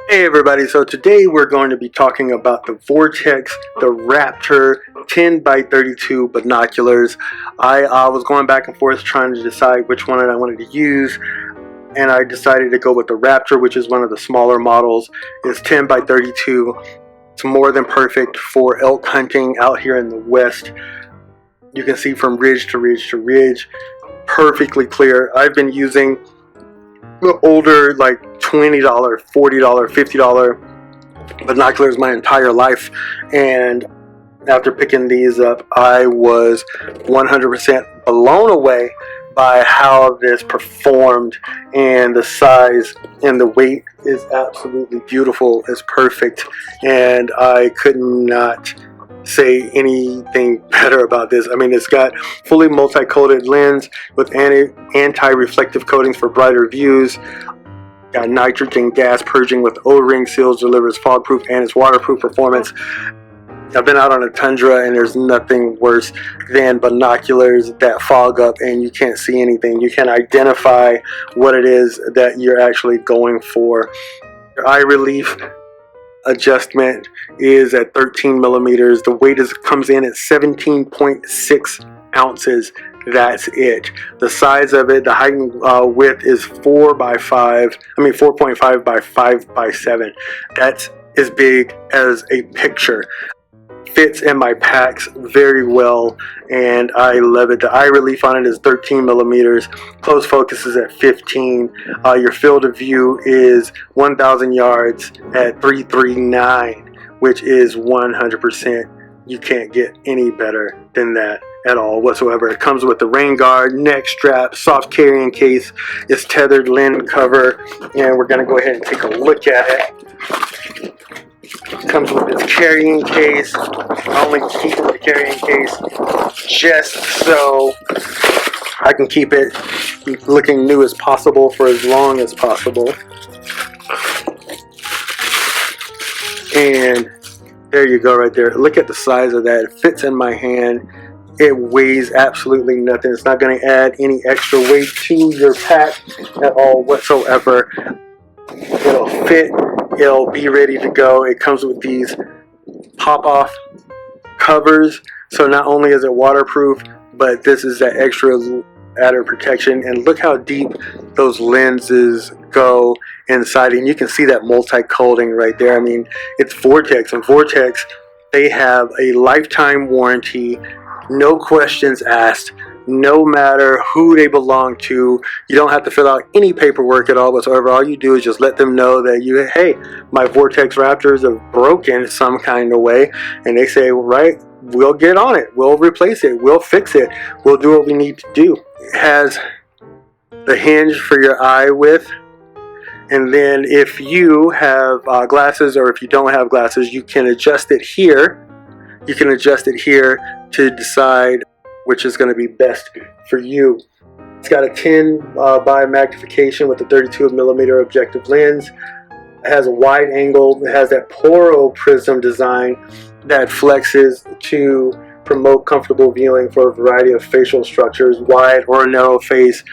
Hey everybody, so today we're going to be talking about the Vortex, the Raptor 10x32 binoculars. I was going back and forth trying to decide which one I wanted to use, and I decided to go with the Raptor, which is one of the smaller models. It's 10x32. It's more than perfect for elk hunting out here in the West. You can see from ridge to ridge to ridge, perfectly clear. I've been using the older, like $20, $40, $50 binoculars my entire life, and after picking these up, I was 100% blown away by how this performed, and the size and the weight is absolutely beautiful. It's perfect, and I could not say anything better about this. I mean, it's got fully multi-coated lens with anti-reflective coatings for brighter views. Got nitrogen gas purging with O-ring seals, delivers fog-proof and its waterproof performance. I've been out on a tundra and there's nothing worse than binoculars that fog up and you can't see anything. You can't identify what it is that you're actually going for. Your eye relief adjustment is at 13 millimeters. The weight comes in at 17.6 ounces. That's it. The size of it, the height and width is 4.5 by 5 by 7. That's as big as a picture. Fits in my packs very well, and I love it. The eye relief on it is 13 millimeters. Close focus is at 15. Your field of view is 1,000 yards at 339, which is 100%. You can't get any better than that at all whatsoever. It comes with the rain guard, neck strap, soft carrying case. It's tethered lens cover, and we're going to go ahead and take a look at it. It comes with this carrying case. I only keep the carrying case just so I can keep it looking new as possible for as long as possible. And there you go right there. Look at the size of that. It fits in my hand. It weighs absolutely nothing. It's not going to add any extra weight to your pack at all whatsoever. It'll fit. It'll be ready to go. It comes with these pop-off covers, so not only is it waterproof, but this is that extra added protection. And look how deep those lenses go inside, and you can see that multi-coating right there. I mean, it's Vortex, and Vortex, they have a lifetime warranty, no questions asked. No matter who they belong to, you don't have to fill out any paperwork at all whatsoever. All you do is just let them know that hey, my Vortex Raptors are broken some kind of way, and they say, right, we'll get on it, we'll replace it, we'll fix it, we'll do what we need to do. It has the hinge for your eye width, and then if you have glasses, or if you don't have glasses, you can adjust it here. You can adjust it here to decide which is going to be best for you. It's got a 10 by magnification with a 32 millimeter objective lens. It has a wide angle. It has that porro prism design that flexes to promote comfortable viewing for a variety of facial structures, wide or narrow face.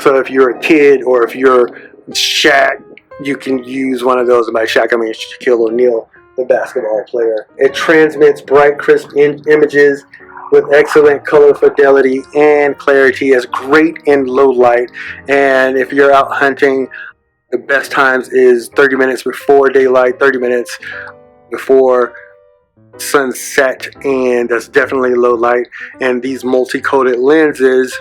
So if you're a kid or if you're Shaq, you can use one of those. And by Shaq, I mean Shaquille O'Neal, the basketball player. It transmits bright, crisp images with excellent color fidelity and clarity. It's great in low light, and if you're out hunting, the best times is 30 minutes before daylight, 30 minutes before sunset, and that's definitely low light. And these multi-coated lenses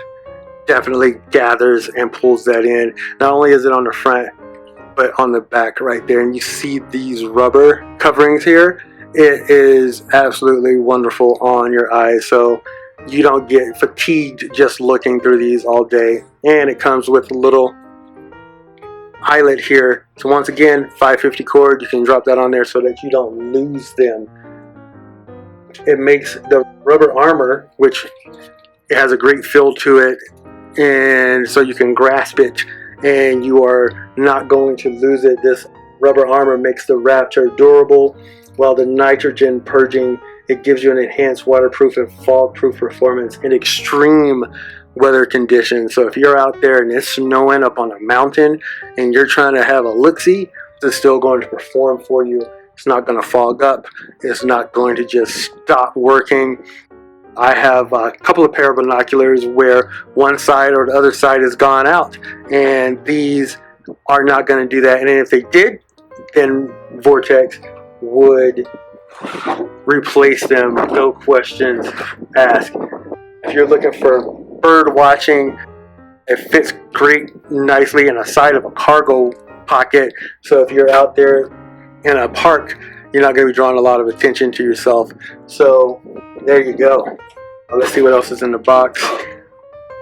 definitely gathers and pulls that in. Not only is it on the front, but on the back right there, and you see these rubber coverings here. It is absolutely wonderful on your eyes, so you don't get fatigued just looking through these all day. And it comes with a little eyelet here. So once again, 550 cord, you can drop that on there so that you don't lose them. It makes the rubber armor, which it has a great feel to it, and so you can grasp it and you are not going to lose it. This rubber armor makes the Raptor durable, while the nitrogen purging, it gives you an enhanced waterproof and fog-proof performance in extreme weather conditions. So if you're out there and it's snowing up on a mountain and you're trying to have a look-see, It's still going to perform for you. It's not going to fog up. It's not going to just stop working. I have a couple of pair of binoculars where one side or the other side has gone out, and these are not going to do that. And if they did, then Vortex would replace them, no questions asked. If you're looking for bird watching, it fits great nicely in the side of a cargo pocket. So if you're out there in a park, you're not going to be drawing a lot of attention to yourself. So there you go. Let's see what else is in the box.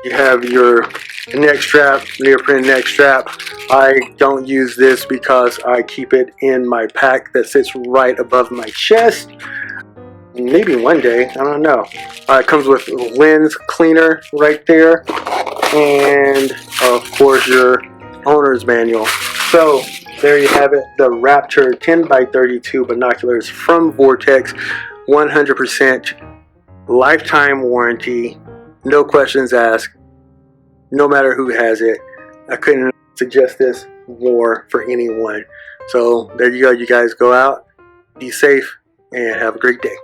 You have your neck strap, neoprene neck strap. I don't use this because I keep it in my pack that sits right above my chest. Maybe one day, I don't know. It comes with lens cleaner right there, and of course your owner's manual. So there you have it, the Raptor 10x32 binoculars from Vortex, 100% lifetime warranty, no questions asked, no matter who has it. I couldn't suggest this more for anyone. So there you go, you guys go out, be safe, and have a great day.